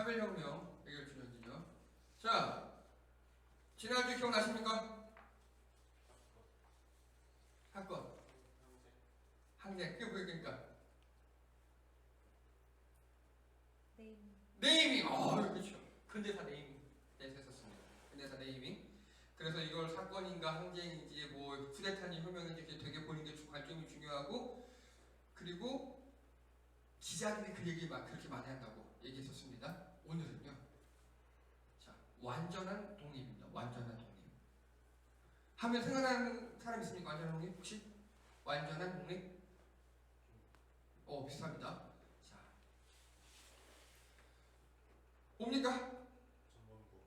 3.1혁명 해결 주년이죠. 자, 지난주 기억나십니까? 사건. 항쟁. 그게 뭐니까? 네이밍. 그렇죠. 근대사 네이밍. 네, 했었습니다. 근대사 네이밍. 그래서 이걸 사건인가 항쟁인지 뭐 쿠데타니 혁명인지 되게 보는 게 관점이 중요하고, 그리고 기자들이 그 얘기 막 그렇게 많이 한다고 얘기했었습니다. 오늘은요. 자, 완전한 독립입니다. 완전한 독립. 하면 생각나는 사람 있습니까? 완전한 독립? 혹시? 완전한 독립? 비슷합니다. 자, 뭡니까? 전범국.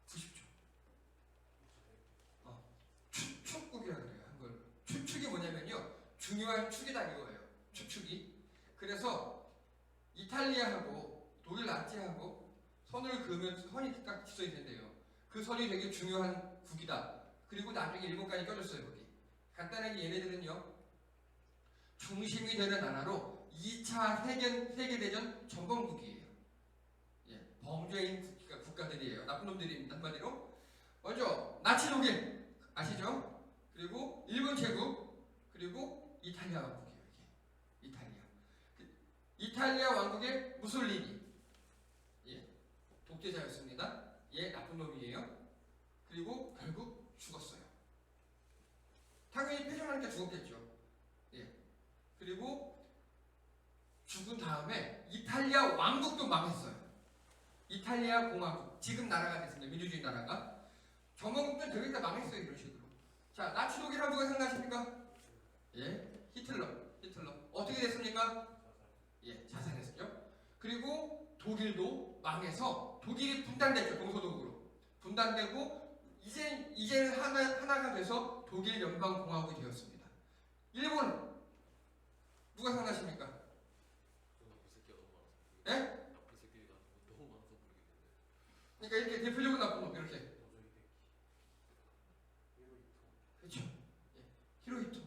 90초. 추축국이라 그래요. 한글. 추축이 뭐냐면요. 중요한 축이다 이거예요. 추축이. 그래서 이탈리아하고 독일 나치하고 선을 그으면 선이 딱 지져 있는데요. 그 선이 되게 중요한 국이다. 그리고 나중에 일본까지 껴줬어요. 거기. 간단하게 얘네들은요. 중심이 되는 나라로 2차 세계대전 전범국이에요. 예, 범죄인 국가들이에요. 나쁜 놈들입니다. 한마디로. 먼저 나치 독일 아시죠? 그리고 일본 제국, 그리고 이탈리아 왕국이에요. 이게 이탈리아. 이탈리아 왕국의 무솔리니. 예, 독재자였습니다. 예, 나쁜 놈이에요. 그리고 결국 죽었어요. 당연히 패전하니까 죽었겠죠. 예. 그리고 죽은 다음에 이탈리아 왕국도 망했어요. 이탈리아 공화국. 지금 나라가 됐습니다. 민주주의 나라가. 전범국도 되게 다 망했어요. 이런 식으로. 자, 나치 독일하고 누가 생각하십니까? 예, 히틀러. 어떻게 됐습니까? 예, 자살했죠. 그리고 독일도 망해서 독일이 분단됐죠. 동서독으로. 분단되고 이제는 하나가 돼서 독일 연방공화국이 되었습니다. 일본은 누가 생각하십니까? 저는 그 새끼가 너무 많아서. 예? 나쁜 새끼가 너무 많아서 모르겠는데. 그러니까 이렇게 대표적인 나쁜 놈 이렇게. 도저히 새끼. 히로히토. 그렇죠. 예, 히로히토.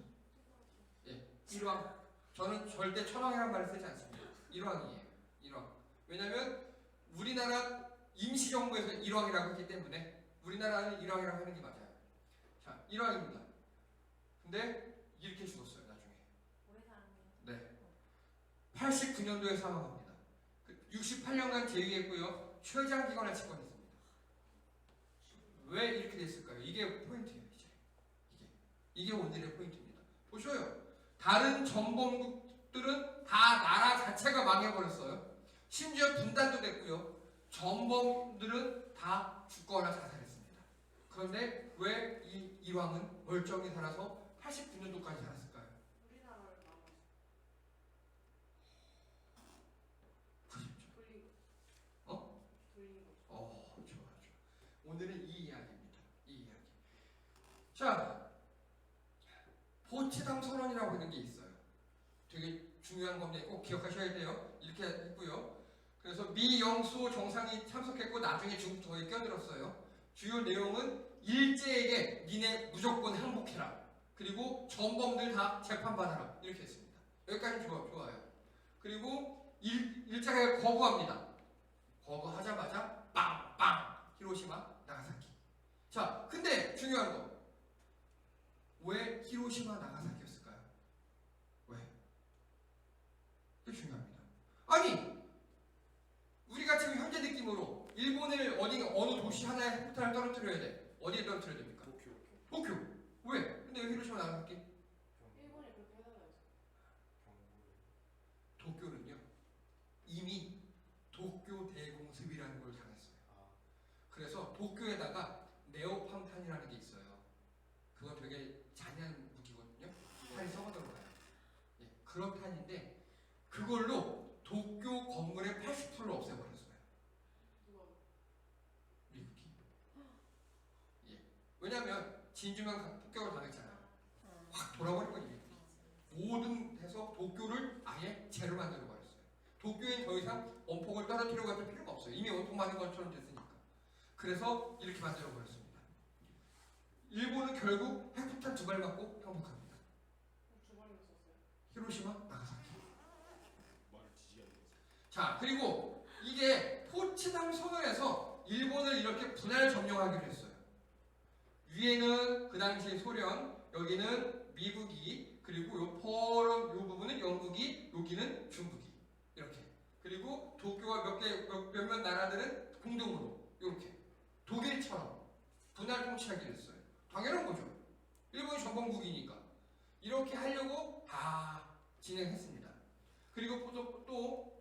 예, 일왕. 저는 절대 천왕이라는 말을 쓰지 않습니다. 일왕이에요. 일왕. 왜냐면 우리나라 임시정부에서 일왕이라고 했기 때문에 우리나라는 일왕이라고 하는 게 맞아요. 자, 일왕입니다. 근데 이렇게 죽었어요. 나중에. 오래 살았네요. 네. 89년도에 사망합니다. 68년간 재위했고요. 최장기간을 집권했습니다. 왜 이렇게 됐을까요? 이게 포인트예요. 이게 오늘의 포인트입니다. 보셔요. 다른 전범국들은 다 나라 자체가 망해버렸어요. 심지어 분단도 됐고요. 전범들은 다 죽거나 자살했습니다. 그런데 왜 이 이왕은 멀쩡히 살아서 89년도까지 살았을까요? 우리나라를 막았어. 그렇죠. 돌리고. 돌리고. 좋아. 오늘은 이 이야기입니다. 이 이야기. 자, 포츠담 선언이라고 하는 게 있어요. 되게 중요한 건데 꼭 기억하셔야 돼요. 이렇게 했고요. 그래서 미, 영, 수 정상이 참석했고 나중에 중국 거기에 껴들었어요. 주요 내용은 일제에게 니네 무조건 항복해라. 그리고 전범들 다 재판받아라. 이렇게 했습니다. 여기까지 좋아요. 그리고 일제가 거부합니다. 거부하자마자 빵빵 히로시마, 나가사키. 자, 근데 중요한 거. 왜 히로시마, 나가사키였을까요? 왜? 이게 중요합니다. 아니, 우리가 지금 현재 느낌으로 일본을 어느 도시 하나에 핵폭탄을 떨어뜨려야 돼. 어디에 떨어뜨려야 됩니까? 도쿄. 왜? 근데 왜 히로시마, 나가사키? 일본이 그렇게 해달라고 했어. 도쿄는요, 이미 도쿄 대공습이라는 걸 당했어요. 그래서 도쿄에다가 네오팜탄이라는 게 있어요. 그거 되게 잔인한 무기거든요. 탄이 썩어 들어가요. 예, 그런 탄인데 그걸로 도쿄 건물의 80%를 없애버렸어요. 누가? 미국이. 예. 왜냐면 진주만 폭격을 당했잖아요. 확 돌아버릴 거예요. 모든 해서 도쿄를 아예 제로 만들어 버렸어요. 도쿄엔 더 이상 원폭을 떨어뜨리려고 할 필요가 없어요. 이미 원폭 맞은 것처럼 됐으니까. 그래서 이렇게 만들어 버렸습니다. 일본은 결국 핵폭탄 2발 맞고 항복합니다. 주머니로 썼어요. 히로시마, 나가사키. 자, 그리고 이게 포츠담 선언에서 일본을 이렇게 분할 점령하기로 했어요. 위에는 그 당시 소련, 여기는 미국이, 그리고 요 요 부분은 영국이, 여기는 중국이 이렇게. 그리고 도쿄와 몇몇 나라들은 공동으로 이렇게 독일처럼 분할 통치하기로 했어요. 당연한 거죠. 일본이 전범국이니까 이렇게 하려고 다 진행했습니다. 그리고 또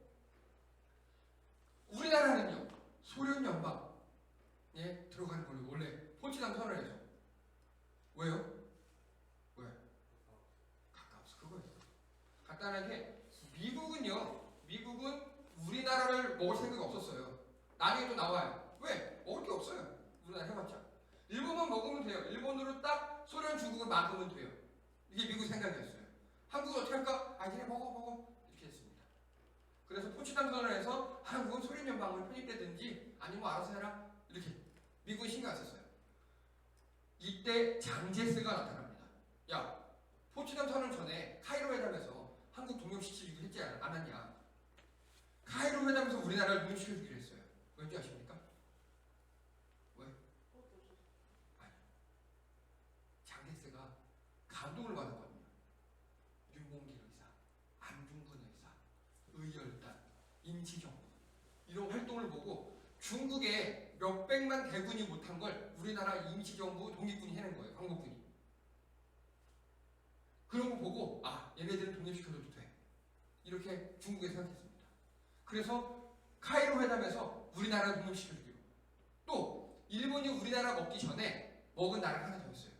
우리나라는요 소련 연방에 들어가는 걸로 원래 포츠담 선언에서 왜요? 왜? 가까워서 그거예요. 간단하게 미국은 우리나라를 먹을 생각이 없었어요. 나중에 또 나와요. 왜? 먹을 게 없어요. 우리나라 해봤자. 일본만 먹으면 돼요. 일본으로 딱 소련, 중국을 막으면 돼요. 이게 미국 생각이었어요. 한국은 어떻게 할까? 아, 니네 먹어. 이렇게 했습니다. 그래서 포츠담 선언에서 한국은 소련 연방으로 편입되든지 아니면 뭐 알아서 해라. 이렇게 미국은 신경 안 썼어요. 이때 장제스가 나타납니다. 야, 포츠담 선언 전에 카이로 회담에서 한국 독립시키기로 했지 않았냐? 카이로 회담에서 우리나라를 독립시켜주기로 했어요. 왠지 아십니까? 왜? 장제스가 감동을 받았거든요. 윤봉길 의사, 안중근 의사, 의열단, 임시정부 이런 활동을 보고 중국에 몇백만 대군이 못한 걸 우리나라 임시정부 독립군이 해낸 거예요. 광복군이. 그런 거 보고 아 얘네들은 독립시켜줘도 돼. 이렇게 중국에 생각했습니다. 그래서 카이로 회담에서 우리나라를 독립시켜주기로. 또 일본이 우리나라 먹기 전에 먹은 나라가 하나 더 있어요.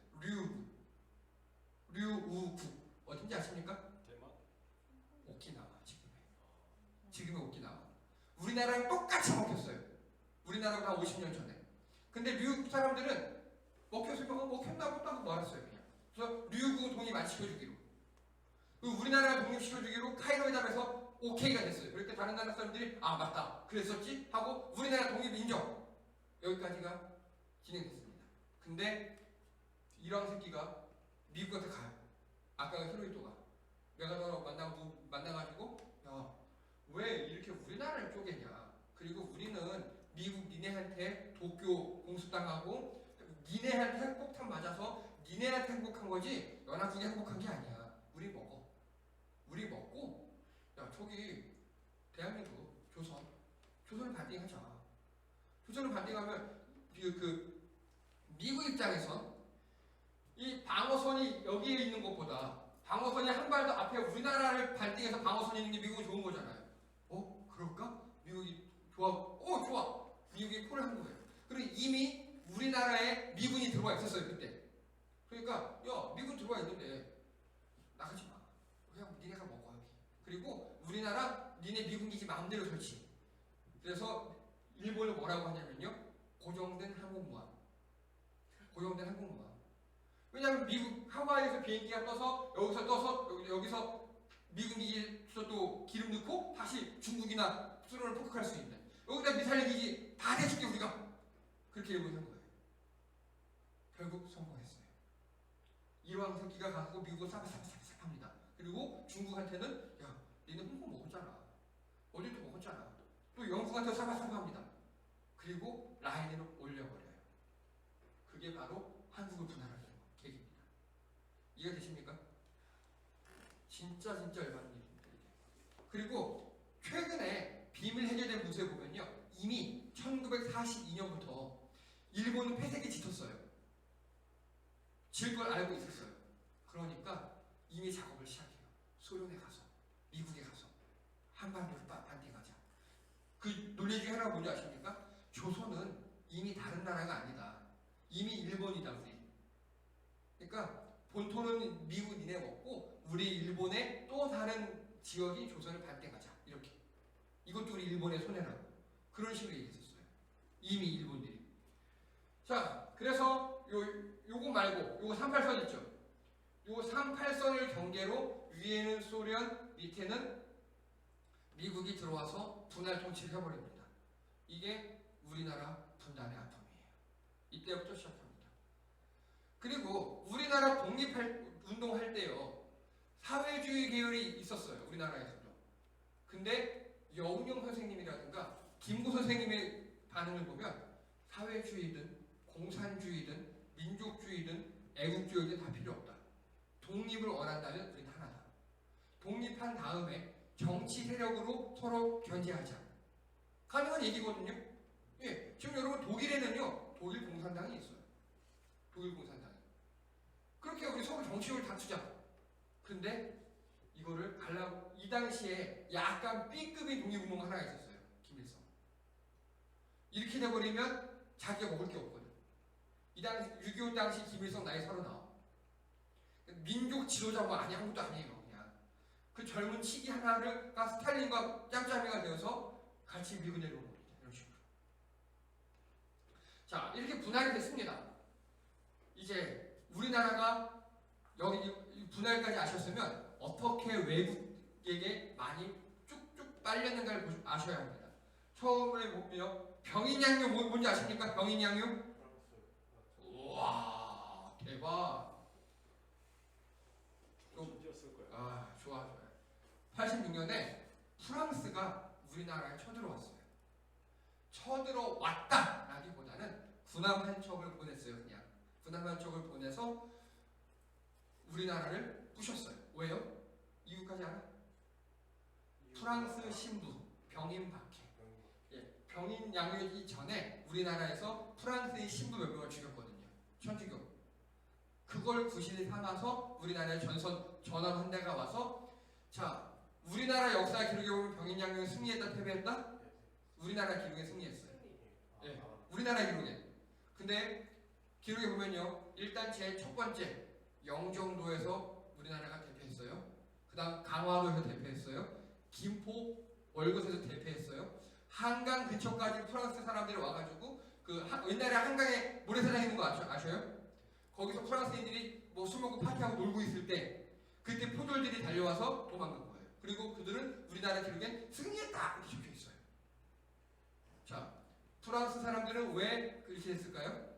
류우국 어딘지 아십니까? 대만? 오키나와 지금의 오키나와. 우리나라랑 똑같이 먹혔어요. 우리나라보다 한 50년 전에. 근데 류국 사람들은 먹혔으면 먹혔나 보다고 말았어요 그냥. 그래서 류국은 독립 안 시켜주기로. 우리나라가 독립시켜주기로 카이로 회담에서 오케이가 됐어요. 그러니까 다른 나라 사람들이 아 맞다 그랬었지 하고 우리나라 독립 인정. 여기까지가 진행됐습니다. 근데 이런 새끼가 미국한테 가요. 아까 히로히토가 메가더로 만나가지고 야 왜 이렇게 우리나라를 쪼개냐. 그리고 우리는 미국 니네한테 도쿄 공습당하고 니네한테 핵폭탄 맞아서 니네한테 행복한 거지 연합국이 행복한 게 아니야. 우리 먹고 야 저기 대한민국 조선을 반띵하자. 조선을 반띵하면 미국 입장에선 이 방어선이 여기에 있는 것보다 방어선이 한 발 더 앞에 우리나라를 반띵해서 방어선이 있는 게 미국은 좋은 거잖아요. 그럴까? 미국이 좋아. 미국이 콜을 한 거예요. 그리고 이미 우리나라에 미군이 들어와 있었어요 그때. 그러니까 야 미군 들어와 있는데 나가지 마. 그냥 니네가 먹어 하기. 그리고 우리나라 니네 미군 기지 마음대로 설치. 그래서 일본을 뭐라고 하냐면요. 고정된 항공모함. 왜냐하면 미국 하와이에서 비행기가 떠서 여기서 미군 기지에서 또 기름 넣고 다시 중국이나 수로를 폭격할 수 있는. 여기다 미사일 기지 다 대줄게 우리가. 그렇게 일본이 한 거예요. 결국 성공했어요. 이왕 새끼가 가고 미국을 싹싹싹 합니다. 그리고 중국한테는 야 니네 홍콩 먹었잖아. 어제도 먹었잖아. 또 영국한테 싹싹 합니다. 그리고 라인으로 올려버려요. 그게 바로 한국을 분할하는 계기입니다. 이해되십니까? 진짜 열받는 일입니다. 이게. 그리고 최근에 비밀 해제된 문서에 보면요. 이미 1942년부터 일본은 폐색이 짙었어요. 질 걸 알고 있었어요. 그러니까 이미 작업을 시작해요. 소련에 가서, 미국에 가서 한반도를 반띵하자. 그 논리 중에 하나가 뭔지 아십니까? 조선은 이미 다른 나라가 아니다. 이미 일본이다 우리. 그러니까 본토는 미국 니네 먹고 우리 일본의 또 다른 지역이 조선을 반띵하자. 이렇게. 이것도 우리 일본의 손해라고. 그런 식으로 얘기했었어요. 이미 일본들이. 자, 그래서 요거 말고 요거 38선 있죠. 요 38선을 경계로 위에는 소련, 밑에는 미국이 들어와서 분할 통치를 해버립니다. 이게 우리나라 분단의 아픔이에요. 이때부터 시작합니다. 그리고 우리나라 독립운동할 때요. 사회주의 계열이 있었어요. 우리나라에서도. 근데 여운형 김구 선생님의 반응을 보면 사회주의든 공산주의든 민족주의든 애국주의든 다 필요 없다. 독립을 원한다면 우리는 하나다. 독립한 다음에 정치 세력으로 서로 견제하자. 가능한 얘기거든요. 예, 지금 여러분 독일에는요, 독일 공산당이 있어요. 독일 공산당이. 그렇게 우리 서로 정치력을 다투자. 근데 이거를 가려고 이 당시에 약간 B급의 독립운동 하나가 있었어요. 김일성. 이렇게 돼버리면 자기가 먹을 게 없거든. 이 당시 6.25 당시 김일성 나이 39. 민족 지도자 뭐 아무것도 아니에요. 그냥 그 젊은 치기 하나가 스탈린과 짬짬이가 되어서 같이 밀고 내려오는 겁니다. 이런 식으로. 자, 이렇게 분할이 됐습니다. 이제 우리나라가 여기 분할까지 아셨으면 어떻게 외국에게 많이 쭉쭉 빨렸는가를 아셔야 합니다. 처음에 보면 병인양요 뭔지 아십니까? 병인양요? 우와, 대박. 아, 좋아. 86년에 프랑스가 우리나라에 쳐들어왔어요. 쳐들어왔다라기보다는 군함 한 척을 보냈어요. 그냥 군함 한 척을 보내서 우리나라를 부셨어요. 왜요? 이유까지 알아? 프랑스 신부 병인 박해. 예, 병인 양요기 전에 우리나라에서 프랑스의 신부 몇 명을 죽였거든요. 천주교. 그걸 구실을 삼아서 우리나라에 전원 한 대가 와서, 자, 우리나라 역사 기록에 보면 병인 양요기 승리했다 패배했다? 우리나라 기록에 승리했어요. 예, 우리나라 기록에. 근데 기록에 보면요, 일단 제 첫 번째 영종도에서 우리나라가 대패했어요. 그 다음 강화도에서 대패했어요. 김포, 월곶에서 대패했어요. 한강 근처까지 프랑스 사람들이 와가지고 옛날에 한강에 모래사장 있는 거 아셔요? 거기서 프랑스인들이 뭐 술 먹고 파티하고 놀고 있을 때 그때 포졸들이 달려와서 도망간 거예요. 그리고 그들은 우리나라 기록엔 승리했다 이렇게 적혀 있어요. 자, 프랑스 사람들은 왜 그렇게 했을까요?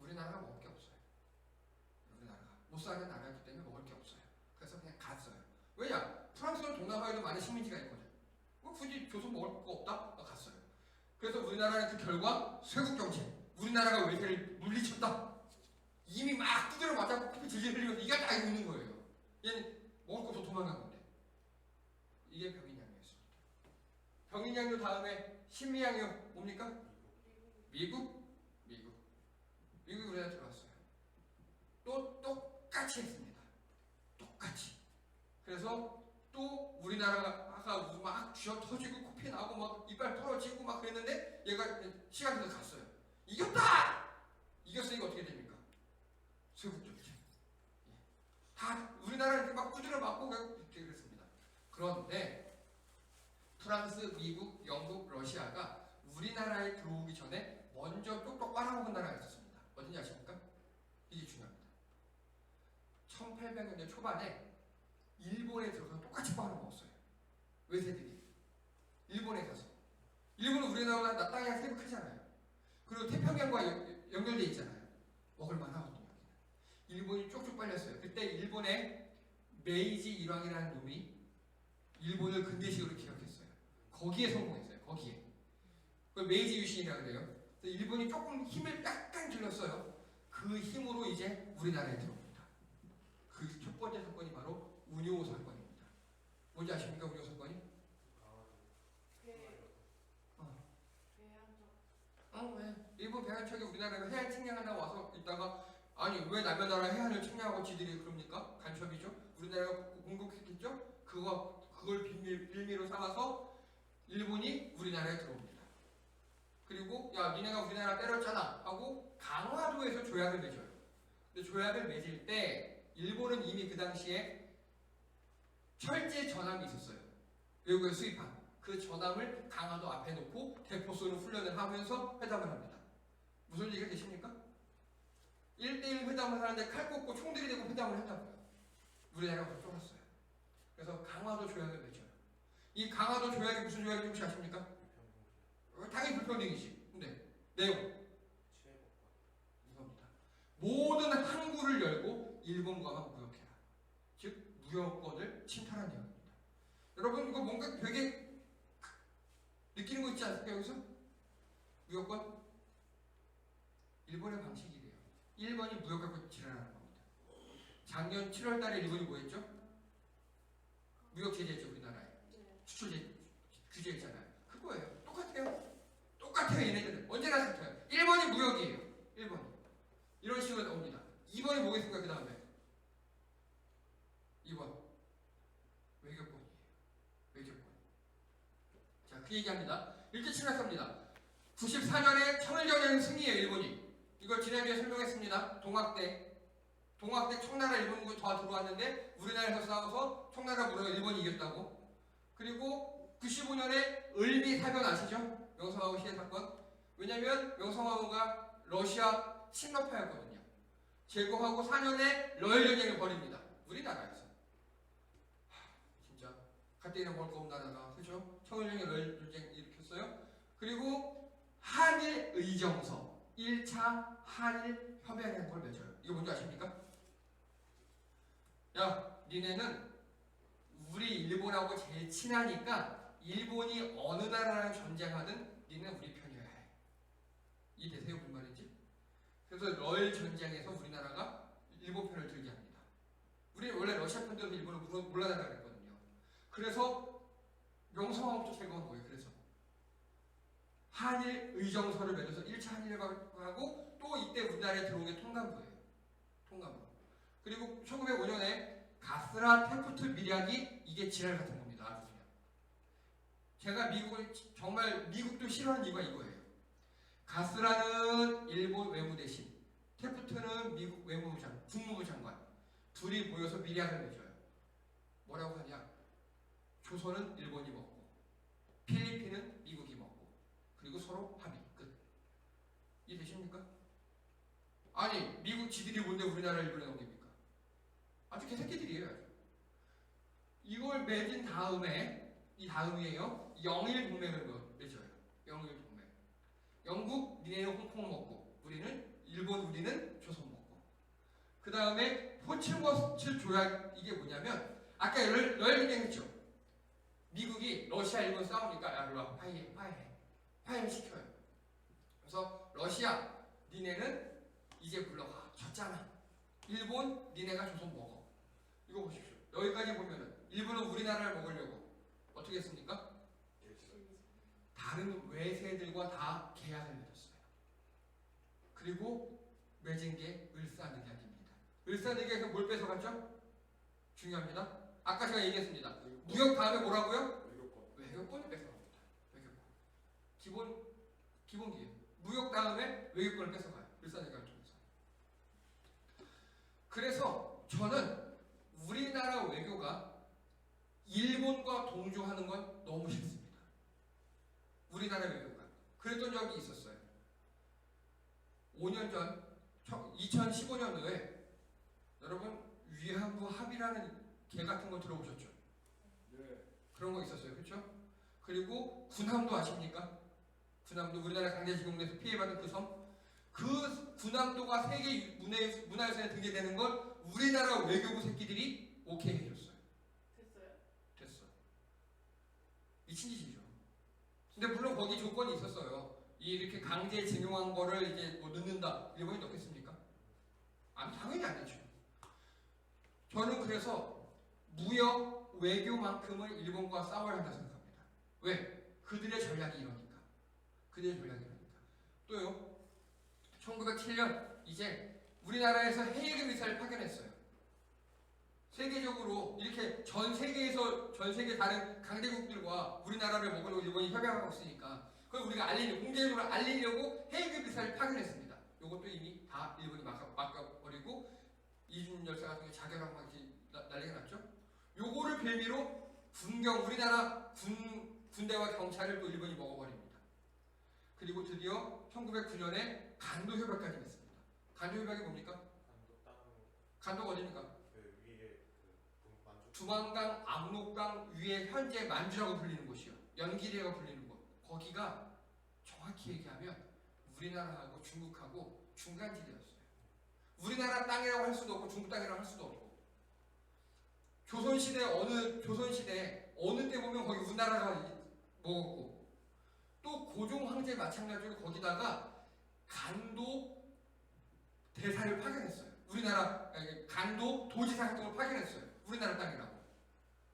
우리나라가 먹을 게 없어요. 우리나라가 못 사는 나라였기 때문에 먹을 게 없어요. 그래서 그냥 갔어요. 왜냐? 프랑스는 동남아에도 많은 식민지가 있거든. 굳이 조선 먹을 거 없다? 갔어요. 그래서 우리나라는 그 결과 쇄국 정책. 우리나라가 외세를 물리쳤다. 이미 막 두드려 맞았고 코피 질질 흘리면서 이가 다 알고 있는 거예요. 얘는 먹을 것도 도망간 건데. 이게 병인양요였습니다. 병인양요 다음에 신미양요 뭡니까? 미국 우리나라 들어왔어요. 또 똑같이 했습니다. 똑같이. 그래서 또 우리나라가 막 쥐어 터지고 코피 나고 막 이빨 떨어지고 막 그랬는데 얘가 시간 돼서 갔어요. 이겼다! 이겼으니까 어떻게 됩니까? 쇄국정책. 다 우리나라는 이렇게 막 두드려 맞고 이렇게 그랬습니다. 그런데 프랑스, 미국, 영국, 러시아가 우리나라에 들어오기 전에 먼저 똑똑 빨아먹은 나라가 있었습니다. 어딘지 아십니까? 이게 중요합니다. 1800년대 초반에 일본에 들어가서 똑같이 빨아먹었어요. 외세들이. 일본에 가서. 일본은 우리나라보다 땅이 세고 크잖아요. 그리고 태평양과 연결돼 있잖아요. 먹을만 하거든요. 일본이 쪽쪽 빨렸어요. 그때 일본의 메이지 일왕이라는 놈이 일본을 근대식으로 기억했어요. 거기에 성공했어요. 거기에. 그걸 메이지 유신이라고 그래요. 그래서 일본이 조금 힘을 약간 길렀어요. 그 힘으로 이제 우리나라에 들어옵니다. 그 첫 번째 사건이 바로 운요 사건입니다. 뭔지 아십니까? 운요 사건이? 왜? 일본 배한척이 우리나라에 해안 측량하다가 와서 있다가 아니 왜 남의 나라 해안을 측량하고 지들이 그럽니까? 간첩이죠? 우리나라가 공격했겠죠? 그걸 빌미로 삼아서 일본이 우리나라에 들어옵니다. 그리고 야 니네가 우리나라 때렸잖아 하고 강화도에서 조약을 맺어요. 근데 조약을 맺을 때 일본은 이미 그 당시에 철제 전함이 있었어요. 외국에서 수입한 그 전함을 강화도 앞에 놓고 대포 쏘는 훈련을 하면서 회담을 합니다. 무슨 얘기가 되십니까? 1대1 회담을 하는데 칼 꽂고 총 들이대고 회담을 한다고요. 우리나라가 쫄았어요. 그래서 강화도 조약을 맺어요. 이 강화도 조약이 무슨 조약인지 혹시 아십니까? 당연히 불평등이지. 근데 내용 이겁니다. 모든 항구를 열고 일본과만 무역해라. 즉 무역권을 침탈한 내용입니다. 여러분 이거 뭔가 되게 않습니까 여기서? 무역권? 일본의 방식이래요. 일본이 무역 갖고 지랄하는 겁니다. 작년 7월 달에 일본이 뭐 했죠? 무역 제재했죠 우리나라에. 네. 수출 규제했잖아요. 그거예요. 똑같아요. 똑같아요 얘네들은. 언제나 같아요. 1번이 무역이에요. 1번이. 이런 식으로 나옵니다. 2번이 뭐겠습니까 그 다음에? 2번. 외교권이에요. 외교권. 자, 그 얘기합니다. 이렇게 치락합니다. 94년에 청일전쟁 승리예요 일본이. 이걸 지난주에 설명했습니다. 동학대 청나라 일본군 더 들어왔는데 우리나라에서 싸워서 청나라 무려 일본이 이겼다고. 그리고 95년에 을미 사변 아시죠? 명성황후 시해 사건. 왜냐면 명성황후가 러시아 친러파였거든요. 제거하고 4년에 러일 전쟁을 벌입니다. 우리나라에서. 진짜 가뜩이나 먹을 거 없는 나라가 그죠? 청일전쟁 러일 전쟁 일으켰어요. 그리고 한일 의정서 1차 한일 협약이라는 걸 맺어요. 이거 뭔지 아십니까? 야, 니네는 우리 일본하고 제일 친하니까 일본이 어느 나라랑 전쟁하든 니는 우리 편이어야 해. 이해되세요? 무슨 말인지? 그래서 러일 전쟁에서 우리나라가 일본 편을 들게 합니다. 우리는 원래 러시아 편 들어서 일본을 몰라나라 그랬거든요. 그래서 명성황후부터 제거한 거예요. 그래서 한일 의정서를 맺어서 1차 한일협약하고 또 이때 우리나라에 들어온 게 통감부예요. 통감부. 그리고 1905년에 가스라 테프트 밀약이 이게 지랄 같은 겁니다. 아주 그냥. 제가 미국을 정말 미국도 싫어하는 이유가 이거예요. 가스라는 일본 외무대신, 테프트는 미국 국무부 장관. 둘이 모여서 밀약을 맺어요. 뭐라고 하냐? 조선은 일본이 먹고, 필리핀은 미국이 먹고, 그리고 서로 합의 끝. 이해되십니까? 아니 미국 지들이 뭔데 우리나라를 일본에 넘깁니까? 아주 개새끼들이에요. 이걸 맺은 다음에 이 다음이에요. 영일 동맹을 맺어요. 영일 동맹. 영국 니네는 홍콩 먹고 우리는 일본 우리는 조선 먹고. 그 다음에 포츠머스 조약 이게 뭐냐면 아까 러일 전쟁 했죠. 미국이 러시아 일본 싸우니까 야 일로 와 화해를 시켜요. 그래서 러시아 니네는 이제 물러가. 졌잖아. 일본 니네가 조선 먹어. 이거 보십시오. 여기까지 보면은 일본은 우리나라를 먹으려고 어떻게 했습니까? 다른 외세들과 다 계약을 맺었어요. 그리고 맺은 게 을사늑약입니다. 을사늑약에서 뭘 뺏어갔죠? 중요합니다. 아까 제가 얘기했습니다. 무역 다음에 뭐라고요? 외교권을 뺏어갑니다. 외교권. 기본기예요. 무역 다음에 외교권을 뺏어가요. 을사늑약을 통해서. 그래서 저는 우리나라 외교가 일본과 동조하는 건 너무 싫습니다. 우리나라 외교가. 그랬던 적이 있었어요. 5년 전, 2015년도에 여러분 위안부 합의라는 개 같은 거 들어보셨죠? 네. 그런 거 있었어요. 그렇죠? 그리고 군함도 아십니까? 군함도 우리나라 강제징용돼서 피해받은 그 섬. 그 군함도가 세계 문화유산에 등재되는 걸 우리나라 외교부 새끼들이 오케이 해줬어요. 됐어요? 됐어. 미친 짓이죠. 근데 물론 거기 조건이 있었어요. 이렇게 강제징용한 거를 이제 뭐 넣는다. 일본이 넣겠습니까? 아니 당연히 안 되죠. 저는 그래서 무역 외교만큼은 일본과 싸워야 한다 생각합니다. 왜? 그들의 전략이 이러니까. 또요. 1907년 이제 우리나라에서 헤이그 미사를 파견했어요. 세계적으로 이렇게 전 세계 다른 강대국들과 우리나라를 먹으려고 일본이 협약하고 있으니까 그걸 우리가 공개적으로 알리려고 헤이그 미사를 파견했습니다. 이것도 이미 다 일본이 막아버리고 이준 열사 같은 게 자결하고 막 난리가 났죠. 요거를 빌미로 우리나라 군대와 경찰을 또 일본이 먹어버립니다. 그리고 드디어 1909년에 간도 협약까지 맺습니다. 간도 협약이 뭡니까? 간도가 어디입니까? 두만강, 압록강 위에 현재 만주라고 불리는 곳이요. 연길이라고 불리는 곳. 거기가 정확히 얘기하면 우리나라하고 중국하고 중간지대였어요. 우리나라 땅이라고 할 수도 없고 중국 땅이라고 할 수도 없고. 조선시대 어느 때 보면 거기 우리나라가 먹었고 또 고종 황제 마찬가지로 거기다가 간도 대사를 파견했어요. 우리나라 간도 도지사 같은 걸 파견했어요. 우리나라 땅이라고.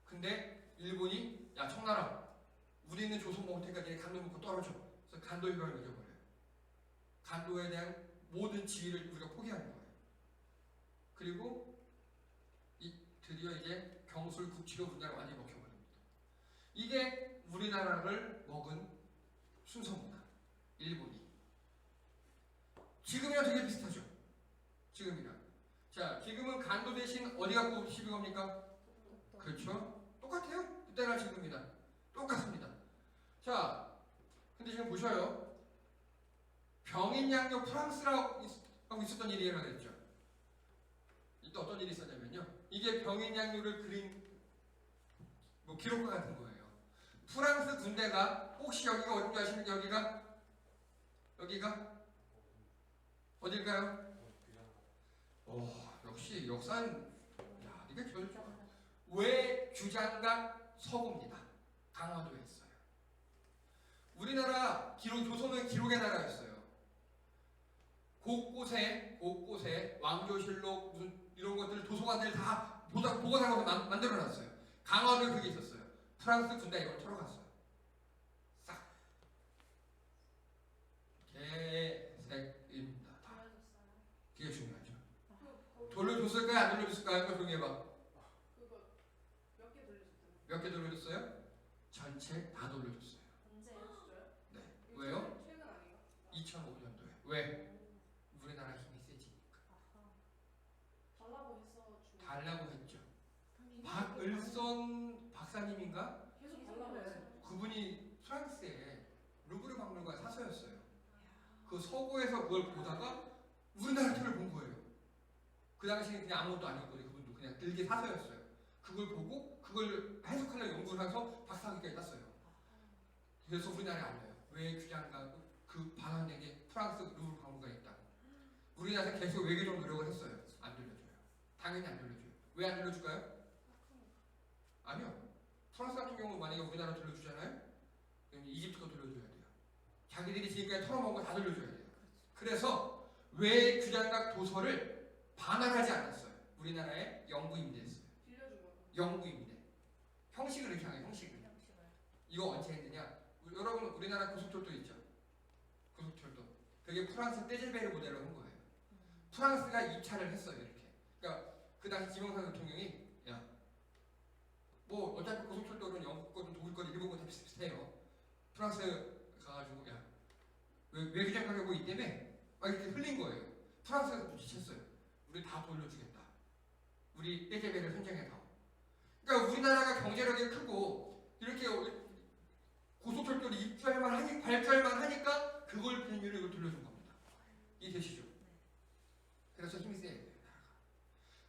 근데 일본이 야 청나라 우리는 조선 먹을 테니까 니네 간도 먹고 떨어져. 그래서 간도 협약을 맺어버려요. 간도에 대한 모든 지위를 우리가 포기하는 거예요. 그리고 드디어 이제 경술 국치로 우리나라 완전히 먹혀버립니다. 이게 우리나라를 먹은 순서입니다. 일본이. 지금이랑 되게 비슷하죠. 지금이랑. 자, 지금은 간도 대신 어디 갖고 시비 겁니까? 그렇죠. 똑같아요. 그때랑 지금이랑 똑같습니다. 자, 근데 지금 보셔요. 병인양요 프랑스라고 하고 있었던 일이 일어나겠죠. 이때 어떤 일이 있었냐면요. 이게 병인양요를 그린 뭐 기록과 같은 거예요. 프랑스 군대가 혹시 여기가 어딘지 아십니까? 여기가 어딜까요? 역시 역사는 야 이게 기억이 좋아. 외주장각 서구입니다. 강화도에 있어요. 우리나라 조선은 기록의 나라였어요. 곳곳에 왕조실록 무슨 이런 것들 도서관들 다 보관하고 만들어놨어요. 강화도에 그게 있었어요. 프랑스 군대 이걸 털어갔어요. 싹 개색입니다. 다. 그게 중요하죠. 돌려줬을까요? 안 돌려줬을까요? 조용히 해봐. 그거 몇 개 돌려줬어요? 몇 개 돌려줬어요? 전체 다 돌려줬어요. 언제요? 진짜요? 네. 왜요? 최근 아닌가? 2005년도에. 왜? 우리나라 힘이 세지니까. 달라고 해서 주. 달라고 했죠. 박을선 박사님인가? 계속 달라고 했어요. 그분이 프랑스의 루브르 박물관 사서였어요. 그 서고에서 그걸 보다가 우리나라 틀을 본 거예요. 그 당시에 그냥 아무것도 아니었거든요. 그분도 그냥 일개 사서였어요. 그걸 보고 그걸 해석하려고 연구를 해서 박사학위까지 땄어요. 그래서 우리나라에 알려요. 왜 규장과 그 반환되게 프랑스 루브르 박물관에 있다고. 우리나라에서 계속 외교적 노력을 했어요. 안 돌려줘요. 당연히 안 돌려줘요. 왜 안 돌려줄까요? 아니요. 프랑스 같은 경우 만약에 우리나라 돌려주잖아요. 그럼 이집트가 돌려줘야 돼요. 자기들이 지금까지 털어먹은 거 다 돌려줘야 돼요. 그래서 왜 규장각 도서를 반환하지 않았어요? 우리나라에 영구 임대했어요. 빌려준 거. 영구 임대. 형식을 이렇게 하는 형식을. 이거 언제 했느냐? 여러분 우리나라 고속철도 있죠. 고속철도. 그게 프랑스 떼질베르 모델로 한 거예요. 프랑스가 입찰을 했어요. 이렇게. 그러니까 그 당시 김영삼 대통령이 야, 뭐 어차피 고속철도는 영국 거든 독일 거든 일본 거든 비슷해요. 프랑스 가가지고 야, 왜 그냥 가려고 이 때문에 막 이렇게 흘린 거예요. 프랑스에서 눈치챘어요. 우리 다 돌려주겠다. 우리 떼질베르 선정해서. 그러니까 우리나라가 경제력이 크고 이렇게 고속철도를 발주할만 하니까 그걸 빌미로 이걸 돌려준 겁니다. 이해되시죠? 그래서 힘이 세야 돼요, 나라가.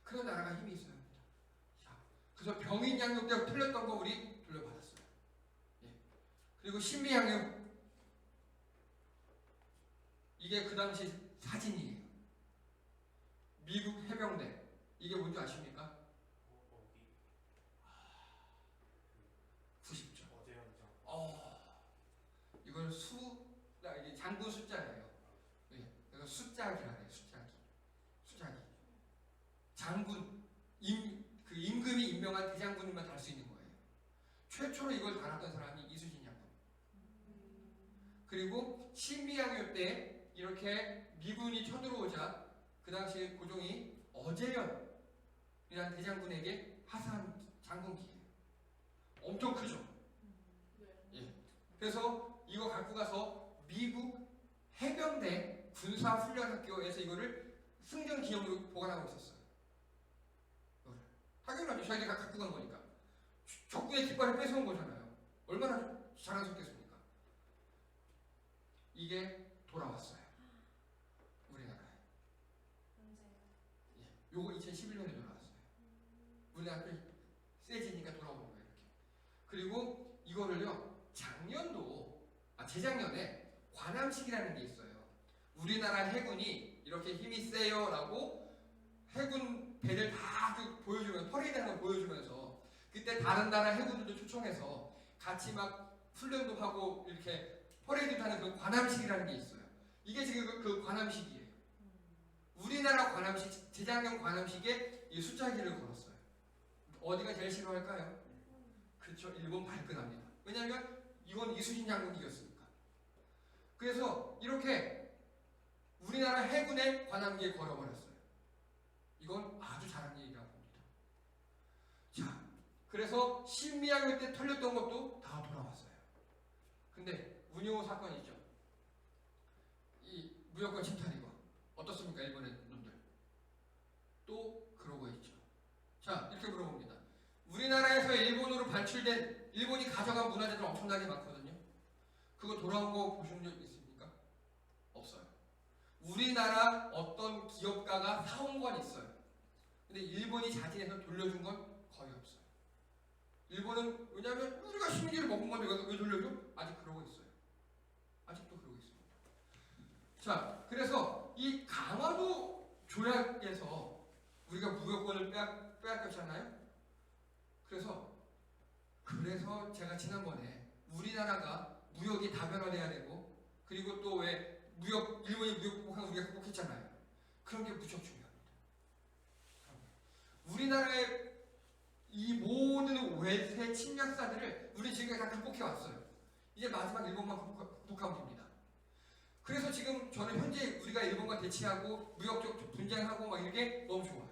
그런 나라가 힘이 있어야 합니다. 자, 그래서 병인양요 때 틀렸던 거 우리 돌려받았어요. 예. 그리고 신비양요. 이게 그 당시 사진이에요. 미국 해병대. 이게 뭔지 아십니까? 90점. 이건 이게 장군 숫자예요. 예. 그래서 숫자기라 해요. 숫자기. 장군, 그 임금이 임명한 대장군님만 달 수 있는 거예요. 최초로 이걸 달았던 사람이 이수진 장군. 그리고 신비양요 때 이렇게 미군이 쳐들어오자 그 당시에 고종이 어제연이라는 대장군에게 하사한 장군기예요. 엄청 크죠. 예. 그래서 이거 갖고 가서 미국 해병대 군사훈련학교에서 이거를 승전 기념으로 보관하고 있었어요. 당연하죠. 자기가 갖고 간 거니까. 적군의 깃발을 뺏어온 거잖아요. 얼마나 자랑스럽겠습니까? 이게 돌아왔어요. 우리나라에. 예. 요거 2011년에 돌아왔어요. 우리나라 세지니까 돌아오는 거예요. 이렇게. 그리고 이거를요. 재작년에 관함식이라는 게 있어요. 우리나라 해군이 이렇게 힘이 세요 라고 해군 배를 다 보여주면서 퍼레이드하는 걸 보여주면서 그때 다른 나라 해군들도 초청해서 같이 막 훈련도 하고 이렇게 퍼레이드 하는 그 관함식이라는 게 있어요. 이게 지금 그 관함식이에요. 우리나라 관함식, 재작년 관함식에 이 숫자기를 걸었어요. 어디가 제일 싫어할까요? 그렇죠. 일본 발끈합니다. 왜냐하면 이건 이순신 장군이 이겼으니까. 그래서 이렇게 우리나라 해군의 관함기에 걸어버렸어요. 이건 아주 잘한 얘기라고 봅니다. 자, 그래서 신미양요 때 털렸던 것도 다 돌아왔어요. 근데 운요 사건이 있죠. 이 무역권 침탈이고 어떻습니까? 일본의 놈들 또 그러고 있죠. 자, 이렇게 물어봅니다. 우리나라에서 일본으로 발출된 일본이 가져간 문화재들 엄청나게 많거든요. 그거 돌아온 거 보신 적 있습니까? 없어요. 우리나라 어떤 기업가가 사온 건 있어요. 근데 일본이 자진해서 돌려준 건 거의 없어요. 일본은 왜냐하면 우리가 식민지를 먹은 건데 왜 돌려줘? 아직 그러고 있어요. 아직도 그러고 있습니다. 자, 그래서 이 강화도 조약에서 우리가 무역권을 빼앗겼잖아요. 그래서 제가 지난번에 우리나라가 무역이 다변화돼야 되고 그리고 또 왜 일본이 무역 극복하고 우리가 극복했잖아요. 그런 게 무척 중요합니다. 우리나라의 이 모든 외세 침략사들을 우리 지금까지 다 극복해 왔어요. 이제 마지막 일본만 극복하면 됩니다. 그래서 지금 저는 현재 우리가 일본과 대치하고 무역적 분쟁하고 막 이게 너무 좋아요.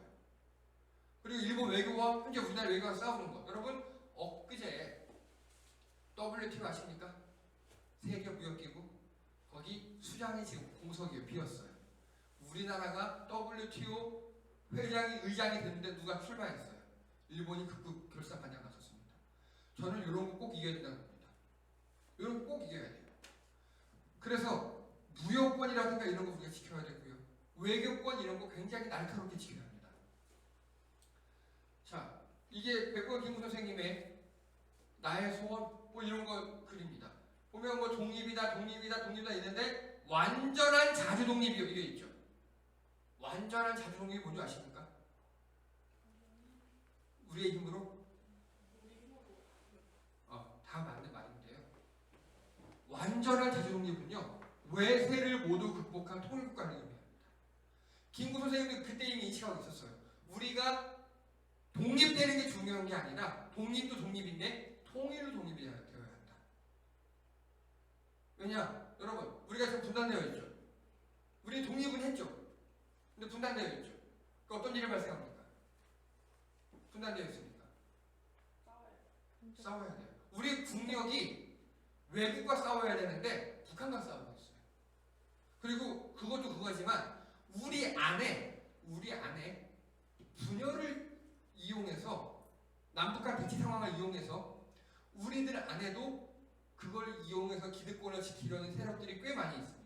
그리고 일본 외교와 현재 우리나라 외교가 싸우는 것. 여러분 엊그제 WTO 아십니까? 세계무역기구 거기 수장이 지금 공석이 비었어요. 우리나라가 WTO 의장이 됐는데 누가 출마했어요? 일본이 극구 결사반장 나섰습니다. 저는 이런 거 꼭 이겨야 된다고 봅니다. 이런 거 꼭 이겨야 돼요. 그래서 무역권이라든가 이런 거 우리가 지켜야 되고요. 외교권 이런 거 굉장히 날카롭게 지켜야 합니다. 자, 이게 백범 김구 선생님의 나의 소원 뭐 이런 거 그립니다. 보면 뭐 독립이다 있는데 완전한 자주 독립이요 이게 있죠. 완전한 자주 독립이 뭔지 아십니까? 우리의 힘으로 다 맞는 말인데요. 완전한 자주 독립은요 외세를 모두 극복한 통일국가를 의미합니다. 김구 선생님도 그때 이미 인식하고 있었어요. 우리가 독립되는 게 중요한 게 아니라 독립도 독립인데 통일도 독립이 되어야 한다. 왜냐? 여러분 우리가 지금 분단되어 있죠. 우리 독립은 했죠. 근데 분단되어 있죠. 그 어떤 일이 발생합니까? 분단되어 있으니까 싸워야 돼요. 우리 국력이 외국과 싸워야 되는데 북한과 싸우고 있어요. 그리고 그것도 그거지만 우리 안에 분열을 이용해서 남북한 대치 상황을 이용해서 우리들 안에도 그걸 이용해서 기득권을 지키려는 세력들이 꽤 많이 있습니다.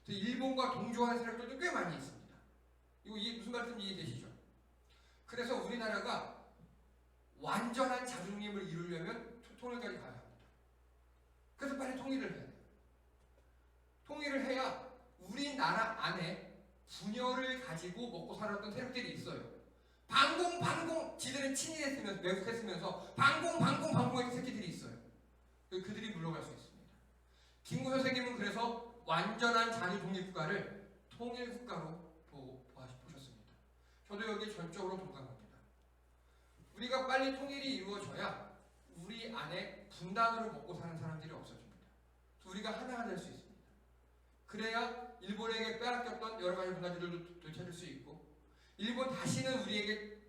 일본과 동조하는 세력들도 꽤 많이 있습니다. 이게 무슨 말씀인지 이해되시죠? 그래서 우리나라가 완전한 자주독립을 이루려면 통일까지 가야 합니다. 그래서 빨리 통일을 해야 돼요. 통일을 해야 우리나라 안에 분열을 가지고 먹고 살았던 세력들이 있어요. 반공 지들은 친일했으면서 매국했으면서 반공했던 새끼들이 있어요. 그들이 물러갈 수 있습니다. 김구 선생님은 그래서 완전한 자주 독립국가를 통일국가로 보셨습니다. 저도 여기 전적으로 동감합니다. 우리가 빨리 통일이 이루어져야 우리 안에 분단으로 먹고 사는 사람들이 없어집니다. 우리가 하나가 될 수 있습니다. 그래야 일본에게 빼앗겼던 여러 가지 문화들도 되찾을 수 있고 일본 다시는 우리에게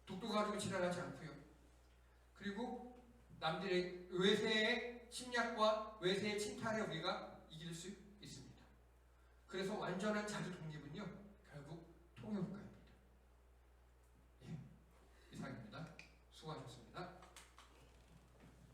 독도 가지고 지랄하지 않고요. 그리고 남들의 외세의 침략과 외세의 침탈에 우리가 이길 수 있습니다. 그래서 완전한 자주 독립은